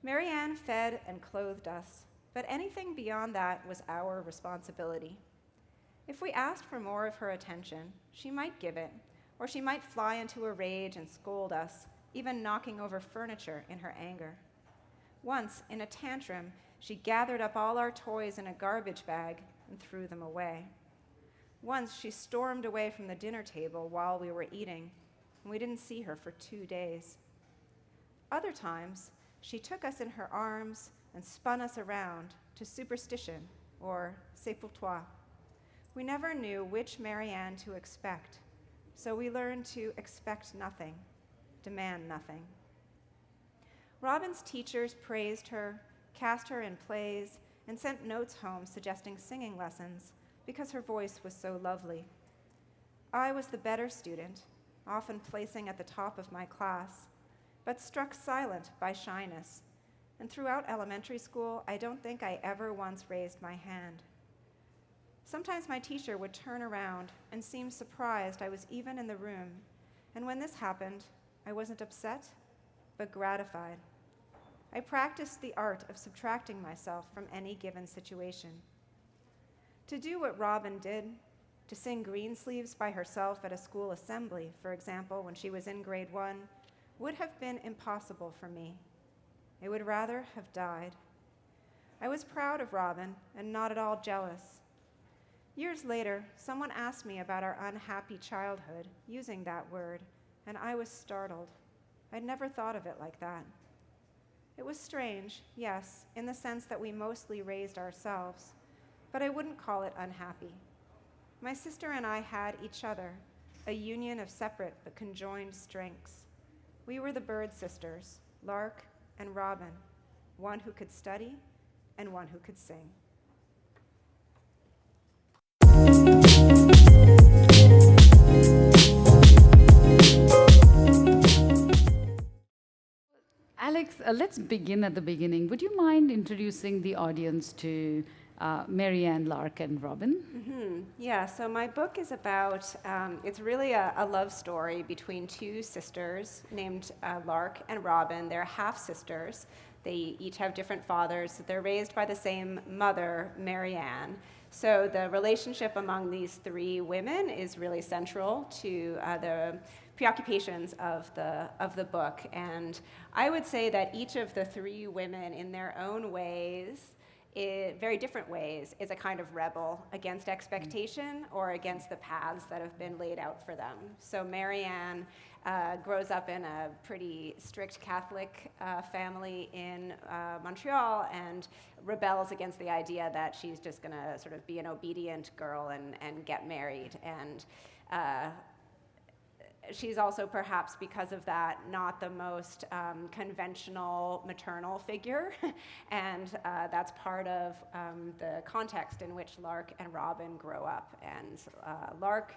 Marianne fed and clothed us, but anything beyond that was our responsibility. If we asked for more of her attention, she might give it, or she might fly into a rage and scold us, even knocking over furniture in her anger. Once, in a tantrum, she gathered up all our toys in a garbage bag and threw them away. Once, she stormed away from the dinner table while we were eating, and we didn't see her for 2 days. Other times, she took us in her arms and spun us around to superstition or c'est pour toi. We never knew which Marianne to expect, so we learned to expect nothing, demand nothing. Robin's teachers praised her, cast her in plays, and sent notes home suggesting singing lessons because her voice was so lovely. I was the better student, often placing at the top of my class, but struck silent by shyness. And throughout elementary school, I don't think I ever once raised my hand. Sometimes my teacher would turn around and seem surprised I was even in the room, and when this happened, I wasn't upset, but gratified. I practiced the art of subtracting myself from any given situation. To do what Robin did, to sing Greensleeves by herself at a school assembly, for example, when she was in grade 1, would have been impossible for me. I would rather have died. I was proud of Robin and not at all jealous. Years later, someone asked me about our unhappy childhood, using that word, and I was startled. I'd never thought of it like that. It was strange, yes, in the sense that we mostly raised ourselves, but I wouldn't call it unhappy. My sister and I had each other, a union of separate but conjoined strengths. We were the bird sisters, Lark and Robin, one who could study and one who could sing. Alix, let's begin at the beginning. Would you mind introducing the audience to Marianne, Lark, and Robin? Yeah, so my book is about, it's really a love story between two sisters named Lark and Robin. They're half-sisters. They each have different fathers. They're raised by the same mother, Marianne. So the relationship among these three women is really central to the preoccupations of the book. And I would say that each of the three women in their own ways, very different ways, is a kind of rebel against expectation or against the paths that have been laid out for them. So Marianne grows up in a pretty strict Catholic family in Montreal and rebels against the idea that she's just going to sort of be an obedient girl and get married. And she's also, perhaps because of that, not the most conventional maternal figure, and that's part of the context in which Lark and Robin grow up. And Lark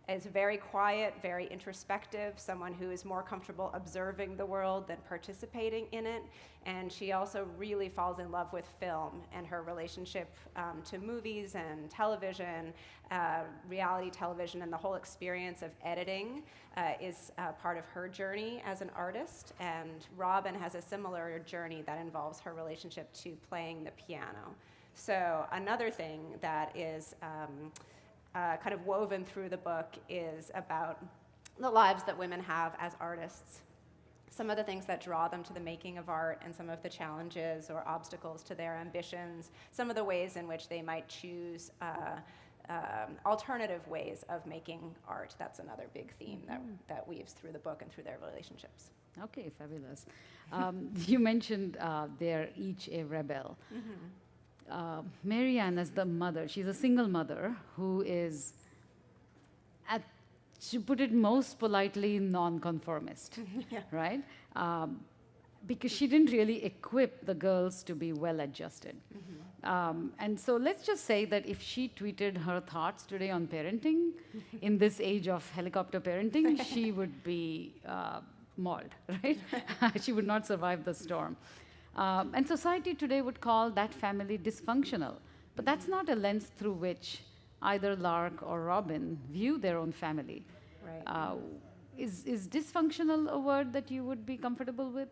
is very quiet, very introspective, someone who is more comfortable observing the world than participating in it, and she also really falls in love with film and her relationship to movies and television, reality television, and the whole experience of editing is part of her journey as an artist. And Robin has a similar journey that involves her relationship to playing the piano. So another thing that is kind of woven through the book is about the lives that women have as artists. Some of the things that draw them to the making of art, and some of the challenges or obstacles to their ambitions, some of the ways in which they might choose alternative ways of making art. That's another big theme that weaves through the book and through their relationships. Okay, fabulous. You mentioned they're each a rebel. Marianne, as the mother, she's a single mother who is, to put it most politely, non-conformist, right? Because she didn't really equip the girls to be well-adjusted. And so let's just say that if she tweeted her thoughts today on parenting, in this age of helicopter parenting, she would be mauled, right? She would not survive the storm. And society today would call that family dysfunctional. But that's not a lens through which either Lark or Robin view their own family. Right. Is dysfunctional a word that you would be comfortable with?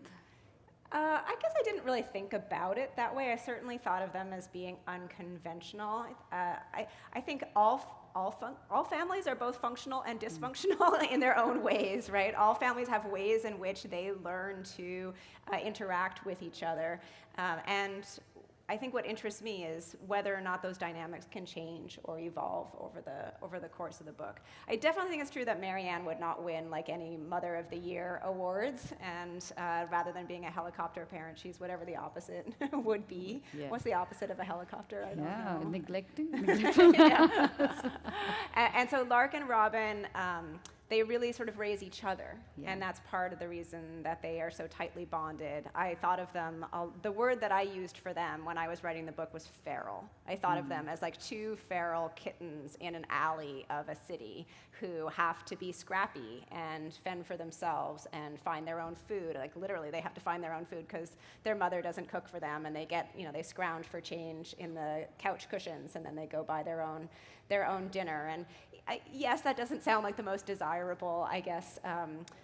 I guess I didn't really think about it that way. I certainly thought of them as being unconventional. I think all families are both functional and dysfunctional in their own ways, right? All families have ways in which they learn to interact with each other. And I think what interests me is whether or not those dynamics can change or evolve over the course of the book. I definitely think it's true that Marianne would not win like any Mother of the Year awards, and rather than being a helicopter parent, she's whatever the opposite would be. Yeah. What's the opposite of a helicopter? I don't know. Neglecting. Yeah. And so Lark and Robin, they really sort of raise each other, and that's part of the reason that they are so tightly bonded. I thought of them, the word that I used for them when I was writing the book was feral. I thought of them as like two feral kittens in an alley of a city who have to be scrappy and fend for themselves and find their own food. Like literally, they have to find their own food because their mother doesn't cook for them, and they get, they scrounge for change in the couch cushions, and then they go buy their own dinner. And yes, that doesn't sound like the most desirable, I guess,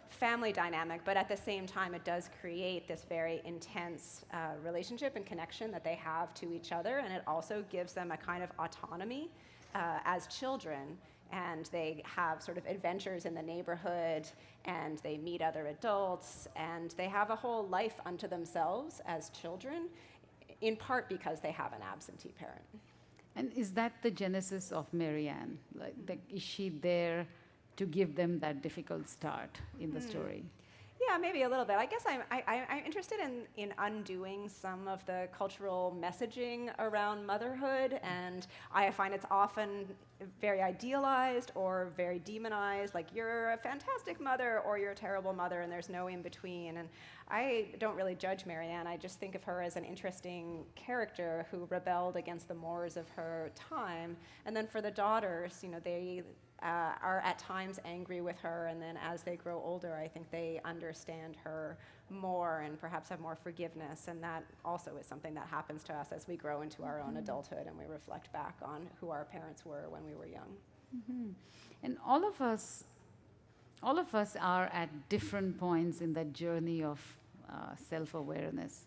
family dynamic, but at the same time, it does create this very intense relationship and connection that they have to each other, and it also gives them a kind of autonomy as children, and they have sort of adventures in the neighborhood, and they meet other adults, and they have a whole life unto themselves as children, in part because they have an absentee parent. And is that the genesis of Marianne? Is she there to give them that difficult start in the story? Yeah, maybe a little bit. I guess I'm interested in undoing some of the cultural messaging around motherhood, and I find it's often very idealized or very demonized, like you're a fantastic mother or you're a terrible mother, and there's no in between. And I don't really judge Marianne. I just think of her as an interesting character who rebelled against the mores of her time. And then for the daughters, they are at times angry with her, and then as they grow older, I think they understand her more and perhaps have more forgiveness, and that also is something that happens to us as we grow into our own adulthood and we reflect back on who our parents were when we were young. Mm-hmm. And all of us are at different points in that journey of self-awareness,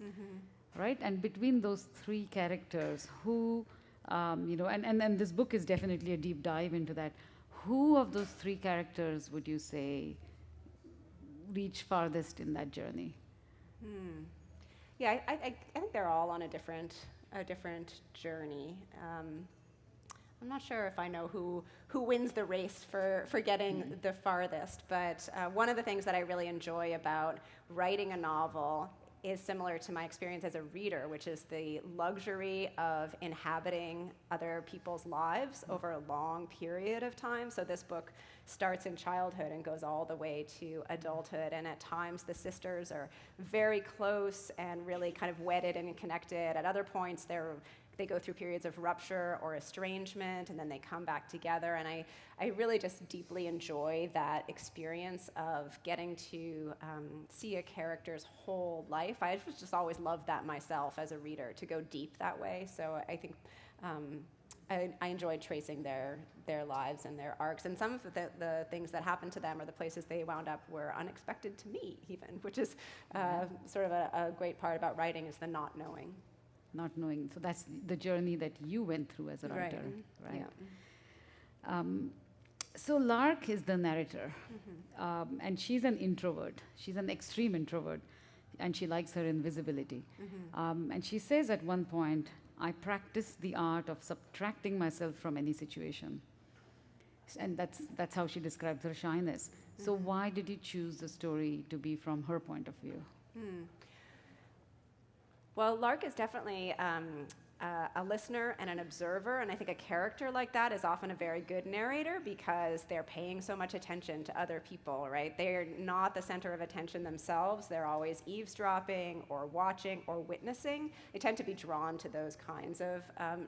right? And between those three characters, who, and this book is definitely a deep dive into that. Who of those three characters would you say reach farthest in that journey? Yeah, I think they're all on a different journey. I'm not sure if I know who wins the race for getting the farthest, but one of the things that I really enjoy about writing a novel is similar to my experience as a reader, which is the luxury of inhabiting other people's lives over a long period of time. So this book starts in childhood and goes all the way to adulthood, and at times the sisters are very close and really kind of wedded and connected. At other points, they go through periods of rupture or estrangement, and then they come back together. And I really just deeply enjoy that experience of getting to see a character's whole life. I just always loved that myself as a reader, to go deep that way. So I think I enjoyed tracing their lives and their arcs. And some of the things that happened to them or the places they wound up were unexpected to me even, which is sort of a great part about writing, is the not knowing. Not knowing. So that's the journey that you went through as a writer, right? Yeah. So Lark is the narrator, and she's an introvert. She's an extreme introvert, and she likes her invisibility. And she says at one point, I practice the art of subtracting myself from any situation. And that's how she describes her shyness. So why did you choose the story to be from her point of view? Well, Lark is definitely a listener and an observer, and I think a character like that is often a very good narrator because they're paying so much attention to other people, right? They're not the center of attention themselves. They're always eavesdropping or watching or witnessing. They tend to be drawn to those kinds of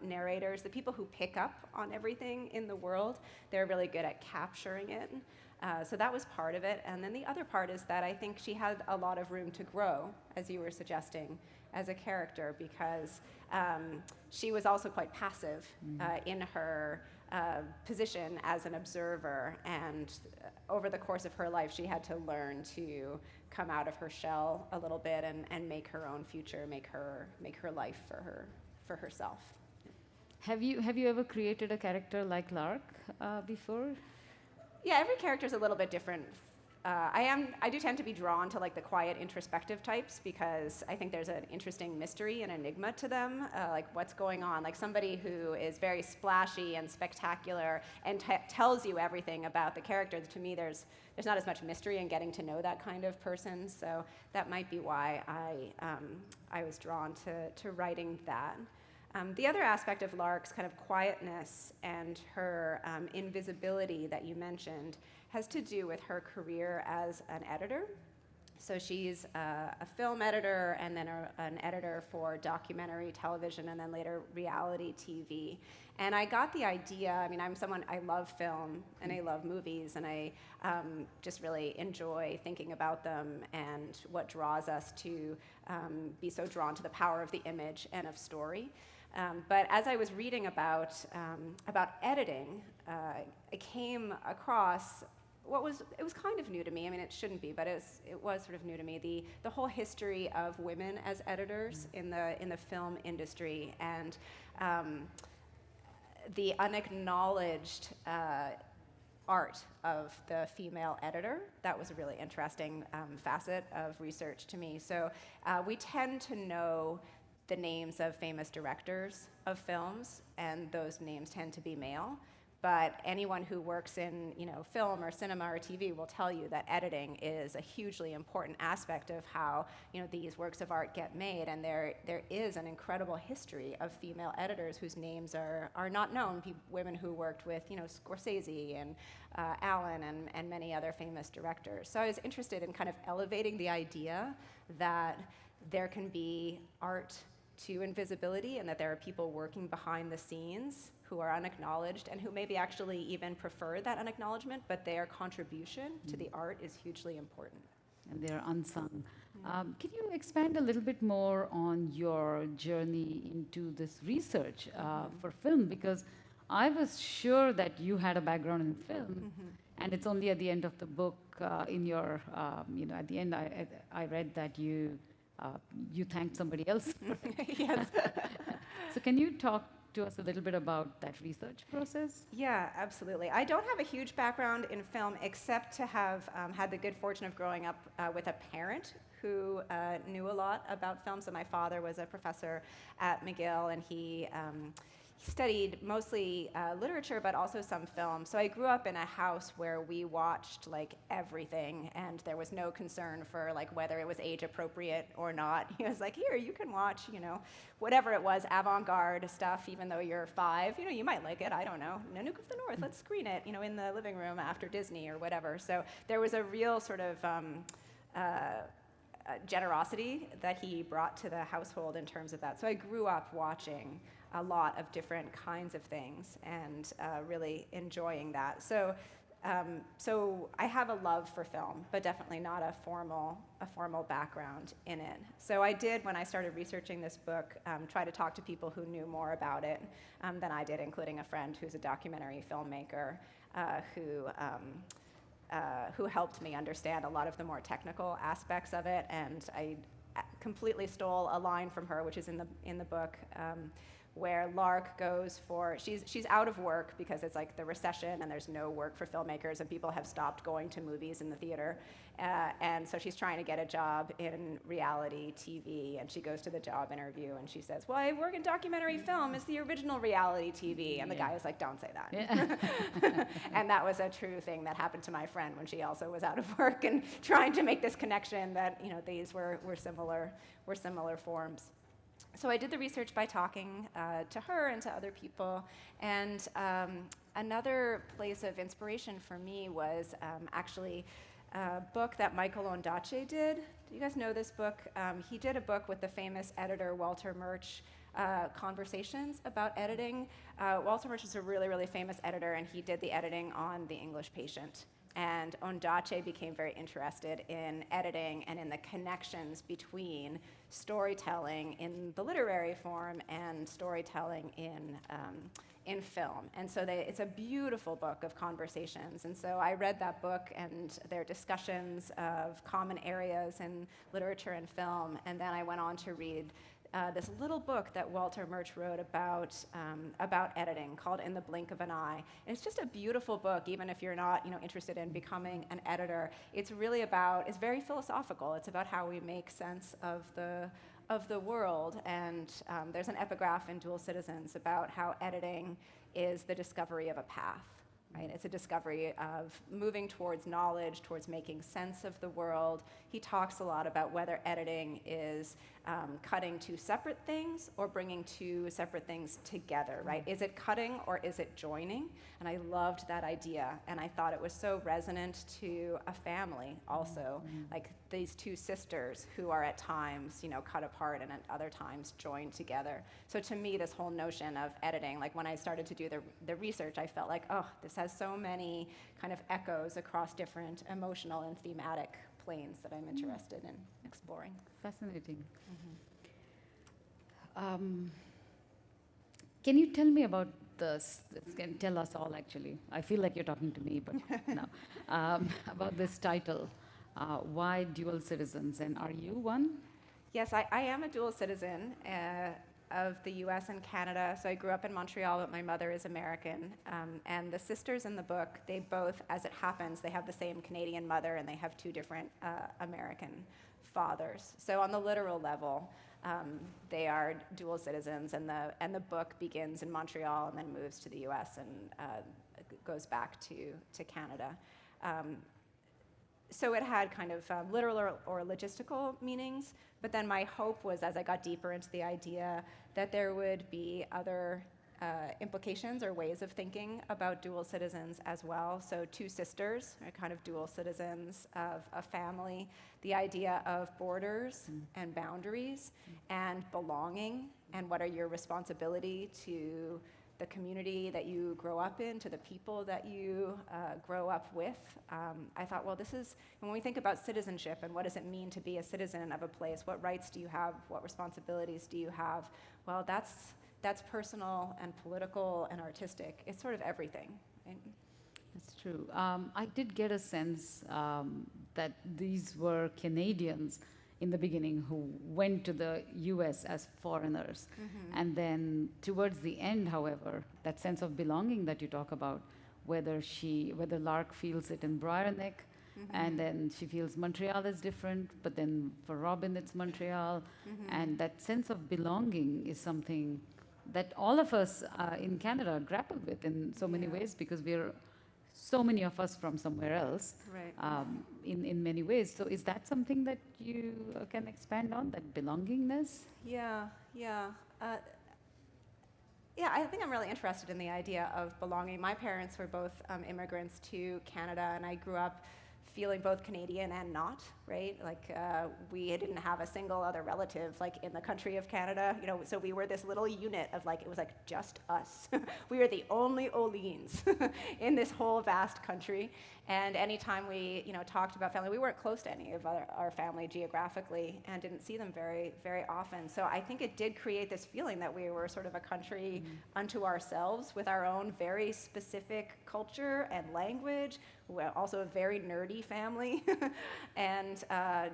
narrators. The people who pick up on everything in the world, they're really good at capturing it. So that was part of it. And then the other part is that I think she had a lot of room to grow, as you were suggesting, as a character, because she was also quite passive in her position as an observer. And over the course of her life, she had to learn to come out of her shell a little bit and make her own future, make her life for herself. Have you ever created a character like Lark before? Yeah, every character is a little bit different. I do tend to be drawn to like the quiet, introspective types because I think there's an interesting mystery and enigma to them, like what's going on. Like somebody who is very splashy and spectacular and tells you everything about the character. To me, there's not as much mystery in getting to know that kind of person. So that might be why I was drawn to writing that. The other aspect of Lark's kind of quietness and her invisibility that you mentioned has to do with her career as an editor. So she's a film editor and then an editor for documentary television and then later reality TV. And I got the idea, I mean, I love film and I love movies and I just really enjoy thinking about them and what draws us to be so drawn to the power of the image and of story. But as I was reading about editing, I came across it was kind of new to me. I mean, it shouldn't be, but it was sort of new to me. The whole history of women as editors in the film industry and the unacknowledged art of the female editor. That was a really interesting facet of research to me. So we tend to know the names of famous directors of films, and those names tend to be male. But anyone who works in film or cinema or TV will tell you that editing is a hugely important aspect of how these works of art get made. And there is an incredible history of female editors whose names are not known. Women who worked with Scorsese and Allen and many other famous directors. So I was interested in kind of elevating the idea that there can be art to invisibility and that there are people working behind the scenes who are unacknowledged and who maybe actually even prefer that unacknowledgement, but their contribution to the art is hugely important. And they're unsung. Can you expand a little bit more on your journey into this research for film? Because I was sure that you had a background in film, and it's only at the end of the book, in your, at the end, I read that you thanked somebody else. Yes. So can you talk to us a little bit about that research process? Yeah, absolutely. I don't have a huge background in film except to have had the good fortune of growing up with a parent who knew a lot about film. So my father was a professor at McGill, and he studied mostly literature, but also some film. So I grew up in a house where we watched like everything, and there was no concern for like whether it was age appropriate or not. He was like, here, you can watch, whatever it was, avant-garde stuff, even though you're 5. You might like it, I don't know. Nanook of the North, let's screen it, in the living room after Disney or whatever. So there was a real sort of generosity that he brought to the household in terms of that. So I grew up watching a lot of different kinds of things and really enjoying that. So I have a love for film, but definitely not a formal background in it. So I did, when I started researching this book, try to talk to people who knew more about it than I did, including a friend who's a documentary filmmaker who helped me understand a lot of the more technical aspects of it. And I completely stole a line from her, which is in the book, where Lark goes for, she's out of work because it's like the recession and there's no work for filmmakers and people have stopped going to movies in the theater. And so she's trying to get a job in reality TV, and she goes to the job interview and she says, well, I work in documentary film, it's the original reality TV. And the guy is like, don't say that. Yeah. And that was a true thing that happened to my friend when she also was out of work and trying to make this connection that these were similar forms. So I did the research by talking to her and to other people. And another place of inspiration for me was actually a book that Michael Ondaatje did. Do you guys know this book? He did a book with the famous editor Walter Murch, Conversations about editing. Walter Murch is a really, really famous editor, and he did the editing on The English Patient. And Ondaatje became very interested in editing and in the connections between storytelling in the literary form and storytelling in film. And so it's a beautiful book of conversations. And so I read that book and their discussions of common areas in literature and film. And then I went on to read this little book that Walter Murch wrote about editing called In the Blink of an Eye. And it's just a beautiful book, even if you're not interested in becoming an editor. It's very philosophical. It's about how we make sense of the world. And there's an epigraph in Dual Citizens about how editing is the discovery of a path. Right? It's a discovery of moving towards knowledge, towards making sense of the world. He talks a lot about whether editing is cutting two separate things or bringing two separate things together, right? Is it cutting or is it joining? And I loved that idea, and I thought it was so resonant to a family also, like these two sisters who are at times, cut apart and at other times joined together. So to me, this whole notion of editing, like when I started to do the research, I felt like, oh, this has so many kind of echoes across different emotional and thematic planes that I'm interested in exploring. Fascinating. Can you tell me about tell us all actually, I feel like you're talking to me, but no, about this title, why Dual Citizens, and are you one? Yes, I am a dual citizen of the US and Canada. So I grew up in Montreal, but my mother is American. And the sisters in the book, they both, as it happens, they have the same Canadian mother and they have two different American fathers. So on the literal level, they are dual citizens, and the book begins in Montreal and then moves to the US and goes back to Canada. So it had kind of literal or logistical meanings, but then my hope was, as I got deeper into the idea, that there would be other implications or ways of thinking about dual citizens as well. So two sisters are kind of dual citizens of a family. The idea of borders and boundaries and belonging, and what are your responsibility to the community that you grow up in, to the people that you grow up with. I thought, well, this is, when we think about citizenship and what does it mean to be a citizen of a place, what rights do you have, what responsibilities do you have? Well, that's personal and political and artistic. It's sort of everything. Right? That's true. I did get a sense that these were Canadians in the beginning who went to the US as foreigners. And then towards the end, however, that sense of belonging that you talk about, whether Lark feels it in Briarneck, and then she feels Montreal is different, but then for Robin it's Montreal. And that sense of belonging is something that all of us in Canada grapple with in so many ways, because we're so many of us from somewhere else, right. in many ways. So is that something that you can expand on, that belongingness? Yeah. I think I'm really interested in the idea of belonging. My parents were both immigrants to Canada, and I grew up feeling both Canadian and not, right? Like we didn't have a single other relative like in the country of Canada, so we were this little unit of it was like just us. We were the only Ohlins in this whole vast country. And anytime we, talked about family, we weren't close to any of our family geographically and didn't see them very, very often. So I think it did create this feeling that we were sort of a country unto ourselves with our own very specific culture and language. We're also a very nerdy family, and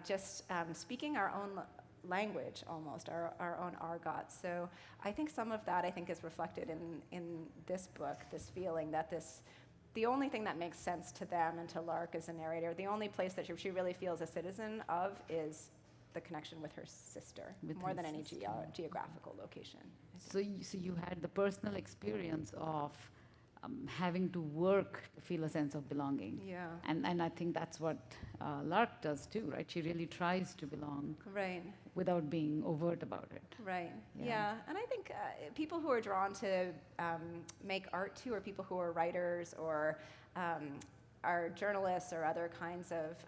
just speaking our own language almost, our own argot. So I think some of that is reflected in this book, this feeling that the only thing that makes sense to them and to Lark as a narrator, the only place that she really feels a citizen of is the connection with her sister, more than any geographical location. So you had the personal experience of having to work to feel a sense of belonging. Yeah. And I think that's what Lark does too, right? She really tries to belong. Right. Without being overt about it. Right. Yeah. And I think people who are drawn to make art too, or people who are writers or are journalists or other kinds of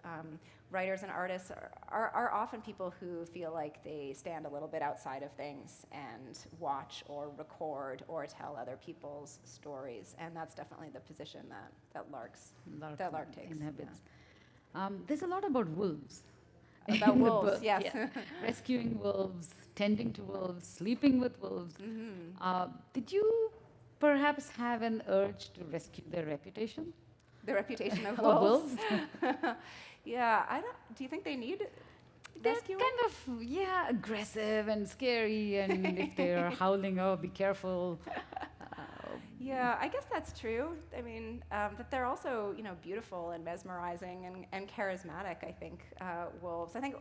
writers and artists are often people who feel like they stand a little bit outside of things and watch or record or tell other people's stories. And that's definitely the position that Lark takes. Inhabits. There's a lot about wolves. About in the wolves, book. yes. Yeah. Rescuing wolves, tending to wolves, sleeping with wolves. Did you perhaps have an urge to rescue their reputation? The reputation of Of wolves. wolves? Yeah, I don't. Do you think they need They're rescuing? kind of, yeah, aggressive and scary, and if they're howling, oh, be careful. Yeah, I guess that's true. I mean, that they're also, beautiful and mesmerizing and charismatic, I think, wolves. I think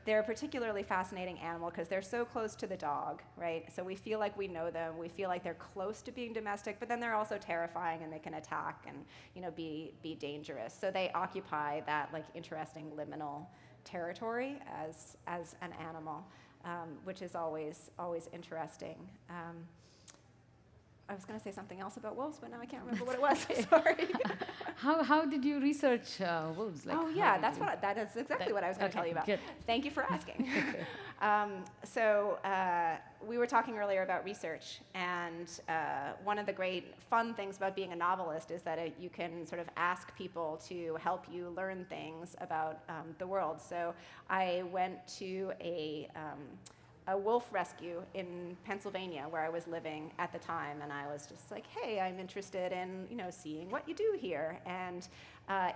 they're a particularly fascinating animal because they're so close to the dog, right? So we feel like we know them. We feel like they're close to being domestic, but then they're also terrifying and they can attack and, be dangerous. So they occupy that, like, interesting liminal territory as an animal, which is always interesting. I was going to say something else about wolves, but now I can't remember what it was. Sorry. How did you research wolves? Like, Oh yeah, that is exactly what I was going to tell you about. Good. Thank you for asking. So we were talking earlier about research, and one of the great fun things about being a novelist is that you can sort of ask people to help you learn things about the world. So I went to a wolf rescue in Pennsylvania where I was living at the time, and I was just like, hey, I'm interested in seeing what you do here, and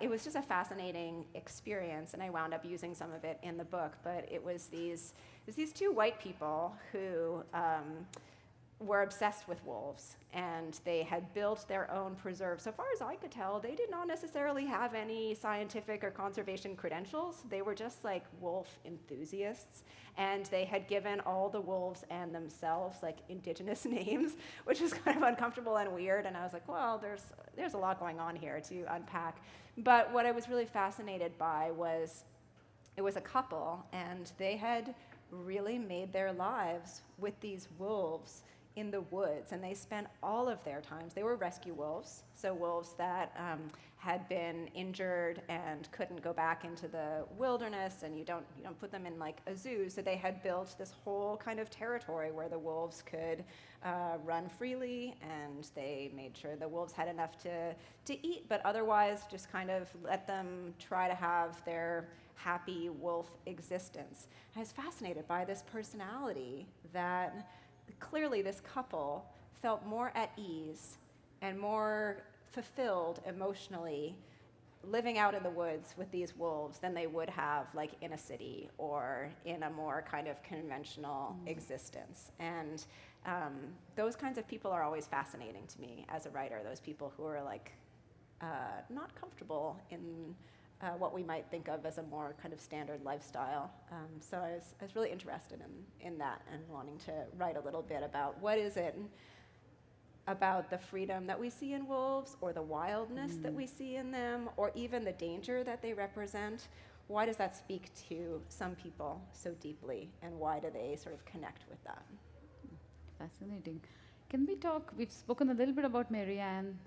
it was just a fascinating experience, and I wound up using some of it in the book. But it was these two white people who were obsessed with wolves, and they had built their own preserve. So far as I could tell, they did not necessarily have any scientific or conservation credentials. They were just like wolf enthusiasts, and they had given all the wolves and themselves like indigenous names, which was kind of uncomfortable and weird. And I was like, well, there's a lot going on here to unpack. But what I was really fascinated by was it was a couple, and they had really made their lives with these wolves in the woods, and they spent all of their times. They were rescue wolves, so wolves that had been injured and couldn't go back into the wilderness, and you don't put them in like a zoo. So they had built this whole kind of territory where the wolves could run freely, and they made sure the wolves had enough to eat, but otherwise just kind of let them try to have their happy wolf existence. I was fascinated by this personality that clearly this couple felt more at ease and more fulfilled emotionally living out in the woods with these wolves than they would have like in a city or in a more kind of conventional existence. And those kinds of people are always fascinating to me as a writer, those people who are like not comfortable in what we might think of as a more kind of standard lifestyle. So I was really interested in that and wanting to write a little bit about what is it about the freedom that we see in wolves, or the wildness that we see in them, or even the danger that they represent. Why does that speak to some people so deeply, and why do they sort of connect with that? Fascinating. Can we talk? We've spoken a little bit about Marianne,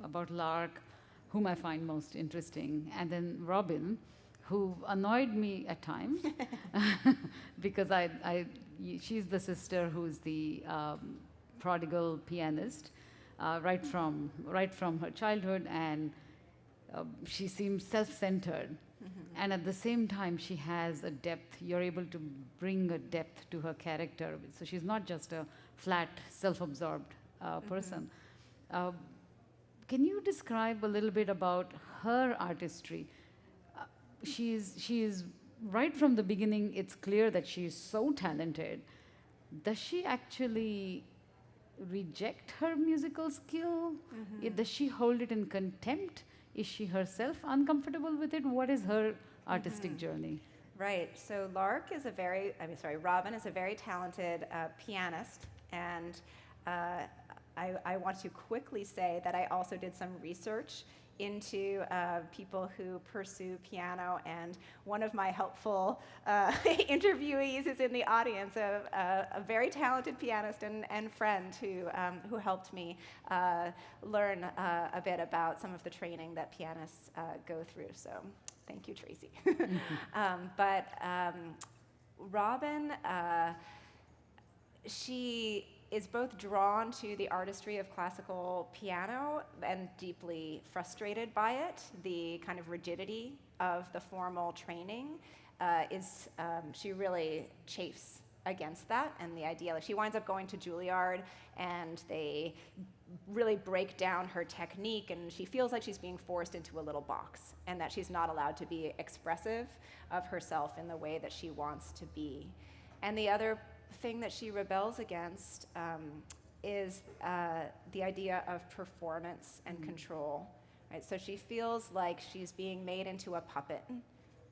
about Lark, whom I find most interesting, and then Robin, who annoyed me at times because she's the sister who's the prodigal pianist right from her childhood, and she seems self-centered, and at the same time she has a depth. You're able to bring a depth to her character, so she's not just a flat, self-absorbed person. Can you describe a little bit about her artistry? She is right from the beginning. It's clear that she is so talented. Does she actually reject her musical skill? Does she hold it in contempt? Is she herself uncomfortable with it? What is her artistic journey? Right. So Robin is a very talented pianist, and I want to quickly say that I also did some research into people who pursue piano, and one of my helpful interviewees is in the audience, a very talented pianist and friend who helped me learn a bit about some of the training that pianists go through. So thank you, Tracy. But Robin, she is both drawn to the artistry of classical piano and deeply frustrated by it. The kind of rigidity of the formal training she really chafes against that, and the idea, like she winds up going to Juilliard and they really break down her technique, and she feels like she's being forced into a little box and that she's not allowed to be expressive of herself in the way that she wants to be. And the other thing that she rebels against is the idea of performance and control. Right? So she feels like she's being made into a puppet,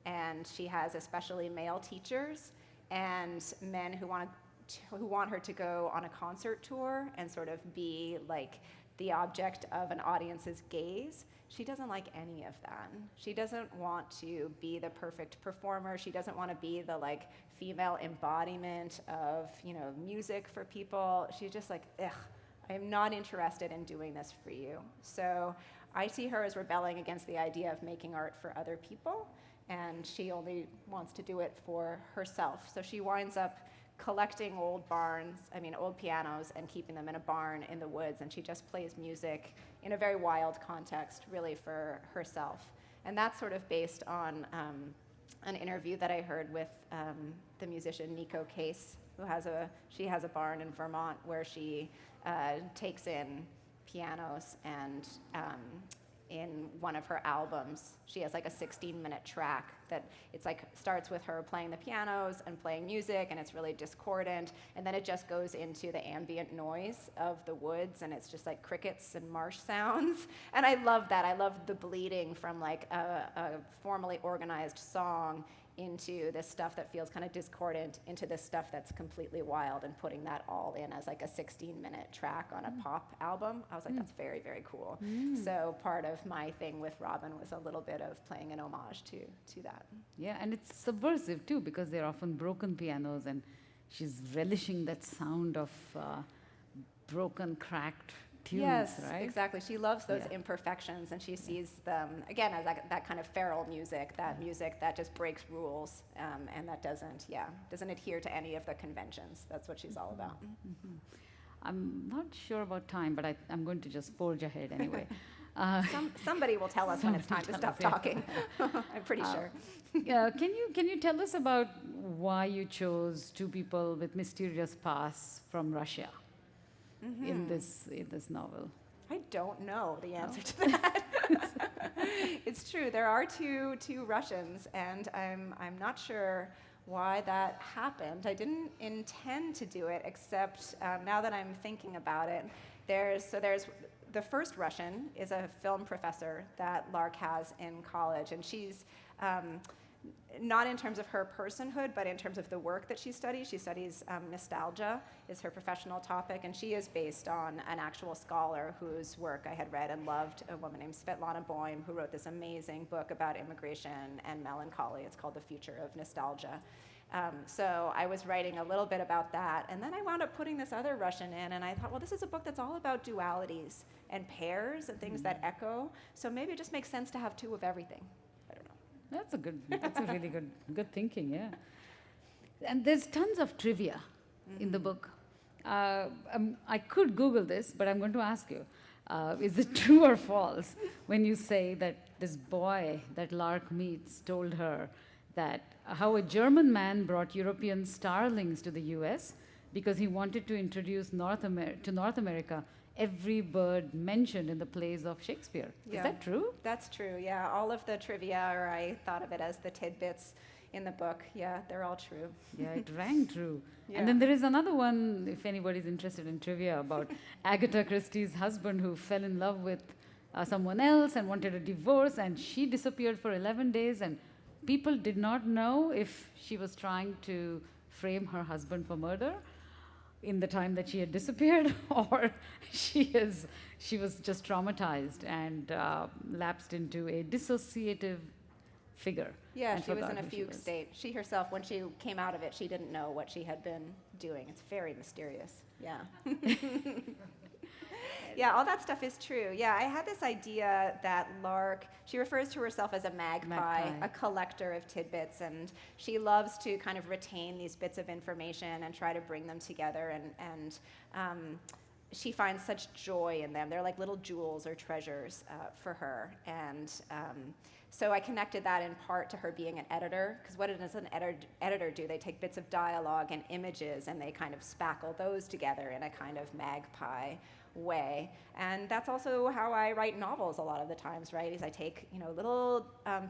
and she has especially male teachers and men who want her to go on a concert tour and sort of be like the object of an audience's gaze. She doesn't like any of that. She doesn't want to be the perfect performer. She doesn't want to be the like female embodiment of, music for people. She's just like, ugh, I'm not interested in doing this for you. So I see her as rebelling against the idea of making art for other people, and she only wants to do it for herself. So she winds up collecting old pianos and keeping them in a barn in the woods, and she just plays music in a very wild context, really for herself. And that's sort of based on an interview that I heard with the musician Nico Case, she has a barn in Vermont where she takes in pianos, and in one of her albums, she has like a 16-minute track that it's like starts with her playing the pianos and playing music, and it's really discordant, and then it just goes into the ambient noise of the woods, and it's just like crickets and marsh sounds. And I love that. I love the bleeding from like a formally organized song into this stuff that feels kind of discordant, into this stuff that's completely wild, and putting that all in as like a 16-minute track on a pop album. I was like, that's very, very cool. So part of my thing with Robin was a little bit of playing an homage to that. Yeah, and it's subversive too, because they're often broken pianos, and she's relishing that sound of broken, cracked tunes, yes, right? Exactly. She loves those imperfections, and she sees them, again, as that kind of feral music, that music that just breaks rules, and that doesn't adhere to any of the conventions. That's what she's all about. I'm not sure about time, but I'm going to just forge ahead anyway. Somebody will tell us when it's time to stop talking. I'm pretty sure. Can you tell us about why you chose two people with mysterious pasts from Russia in this novel? I don't know the answer to that. It's true. There are two Russians, and I'm not sure why that happened. I didn't intend to do it, except now that I'm thinking about it, there's the first Russian is a film professor that Lark has in college, and she's not in terms of her personhood, but in terms of the work that she studies. She studies nostalgia is her professional topic, and she is based on an actual scholar whose work I had read and loved, a woman named Svetlana Boym, who wrote this amazing book about immigration and melancholy. It's called The Future of Nostalgia. So I was writing a little bit about that, and then I wound up putting this other Russian in, and I thought, well, this is a book that's all about dualities and pairs and things that echo, so maybe it just makes sense to have two of everything. I don't know. That's a really good thinking, yeah. And there's tons of trivia in the book. I could Google this, but I'm going to ask you, is it true or false when you say that this boy that Lark meets told her that how a German man brought European starlings to the US because he wanted to introduce to North America every bird mentioned in the plays of Shakespeare. Yeah. Is that true? That's true, yeah. All of the trivia, or I thought of it as the tidbits in the book, yeah, they're all true. Yeah, it rang true. Yeah. And then there is another one, if anybody's interested in trivia, about Agatha Christie's husband who fell in love with someone else and wanted a divorce, and she disappeared for 11 days, and people did not know if she was trying to frame her husband for murder in the time that she had disappeared, or she was just traumatized and lapsed into a dissociative figure. Yeah, and she was forgot in a who she fugue was. state. She herself, when she came out of it, she didn't know what she had been doing. It's very mysterious, yeah. Yeah, all that stuff is true. Yeah, I had this idea that Lark, she refers to herself as a magpie, a collector of tidbits, and she loves to kind of retain these bits of information and try to bring them together, and she finds such joy in them. They're like little jewels or treasures for her. And so I connected that in part to her being an editor, because what does an editor do? They take bits of dialogue and images and they kind of spackle those together in a kind of magpie way. And that's also how I write novels a lot of the times, right? Is I take little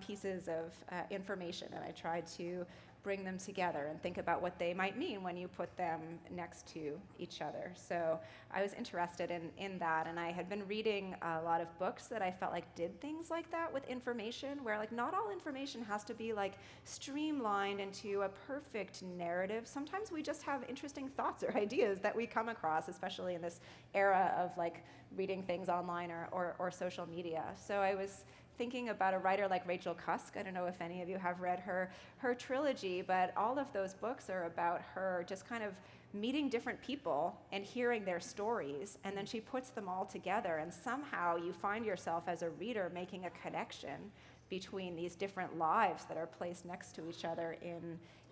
pieces of information and I try to bring them together and think about what they might mean when you put them next to each other. So I was interested in that, and I had been reading a lot of books that I felt like did things like that with information, where like not all information has to be like streamlined into a perfect narrative. Sometimes we just have interesting thoughts or ideas that we come across, especially in this era of like reading things online or social media. So I was thinking about a writer like Rachel Cusk. I don't know if any of you have read her trilogy, but all of those books are about her just kind of meeting different people and hearing their stories, and then she puts them all together, and somehow you find yourself as a reader making a connection between these different lives that are placed next to each other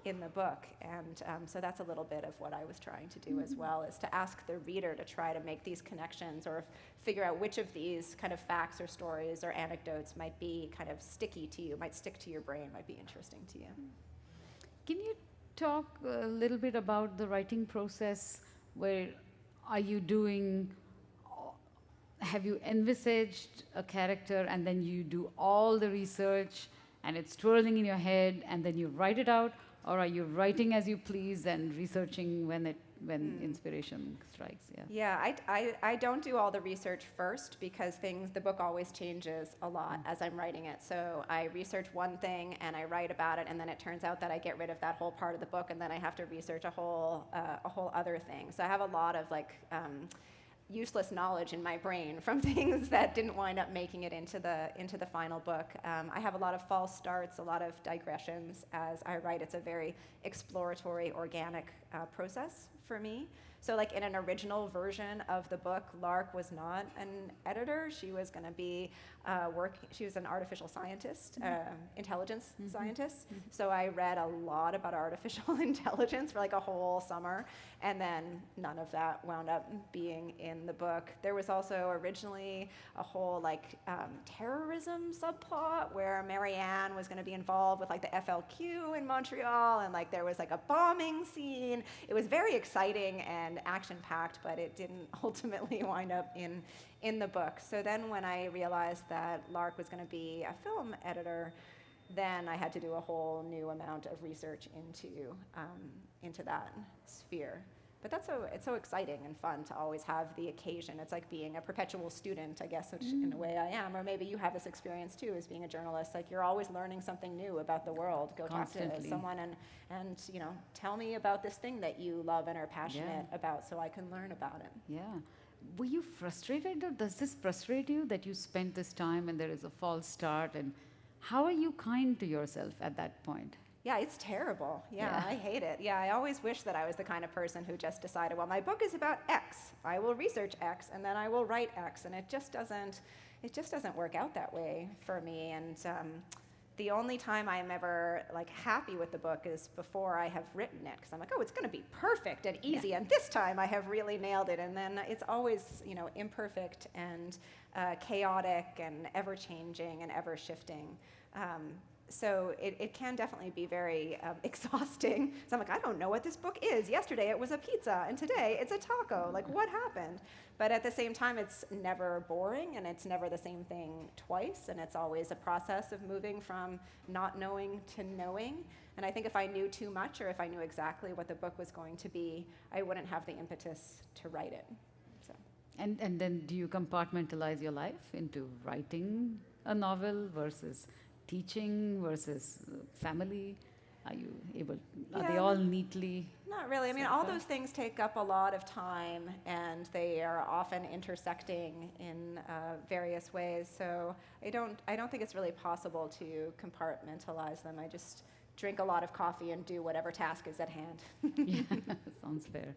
in the book. And so that's a little bit of what I was trying to do as well, is to ask the reader to try to make these connections or figure out which of these kind of facts or stories or anecdotes might be kind of sticky to you, might stick to your brain, might be interesting to you. Can you talk a little bit about the writing process? Where are you doing, have you envisaged a character and then you do all the research and it's twirling in your head and then you write it out? Or are you writing as you please and researching when inspiration strikes? Yeah, I don't do all the research first, because the book always changes a lot as I'm writing it. So I research one thing and I write about it, and then it turns out that I get rid of that whole part of the book, and then I have to research a whole other thing. So I have a lot of useless knowledge in my brain from things that didn't wind up making it into the final book. I have a lot of false starts, a lot of digressions as I write. It's a very exploratory, organic process for me. So like in an original version of the book, Lark was not an editor. She was going to be she was an artificial scientist, intelligence scientist. So I read a lot about artificial intelligence for like a whole summer, and then none of that wound up being in the book. There was also originally a whole terrorism subplot where Marianne was going to be involved with like the FLQ in Montreal, and like there was like a bombing scene. It was very exciting and action-packed, but it didn't ultimately wind up in the book. So then when I realized that Lark was going to be a film editor, then I had to do a whole new amount of research into that sphere. But it's so exciting and fun to always have the occasion. It's like being a perpetual student, I guess, which in a way I am. Or maybe you have this experience too as being a journalist. Like you're always learning something new about the world. Go Constantly. talk to someone and tell me about this thing that you love and are passionate about, so I can learn about it. Yeah. Were you frustrated, or does this frustrate you that you spent this time and there is a false start? And how are you kind to yourself at that point? Yeah, it's terrible. Yeah, I hate it. Yeah, I always wish that I was the kind of person who just decided, well, my book is about X. I will research X, and then I will write X. And it just doesn't work out that way for me. And the only time I'm ever happy with the book is before I have written it, because I'm like, oh, it's going to be perfect and easy, and this time I have really nailed it. And then it's always, imperfect and chaotic and ever-changing and ever-shifting. So it can definitely be very exhausting. So I'm like, I don't know what this book is. Yesterday it was a pizza, and today it's a taco. Like, what happened? But at the same time, it's never boring, and it's never the same thing twice, and it's always a process of moving from not knowing to knowing. And I think if I knew too much, or if I knew exactly what the book was going to be, I wouldn't have the impetus to write it. So. And then do you compartmentalize your life into writing a novel versus teaching versus family? Are you able, are they all neatly? Not really. I mean, all those things take up a lot of time, and they are often intersecting in various ways. So I don't think it's really possible to compartmentalize them. I just drink a lot of coffee and do whatever task is at hand. Yeah, sounds fair.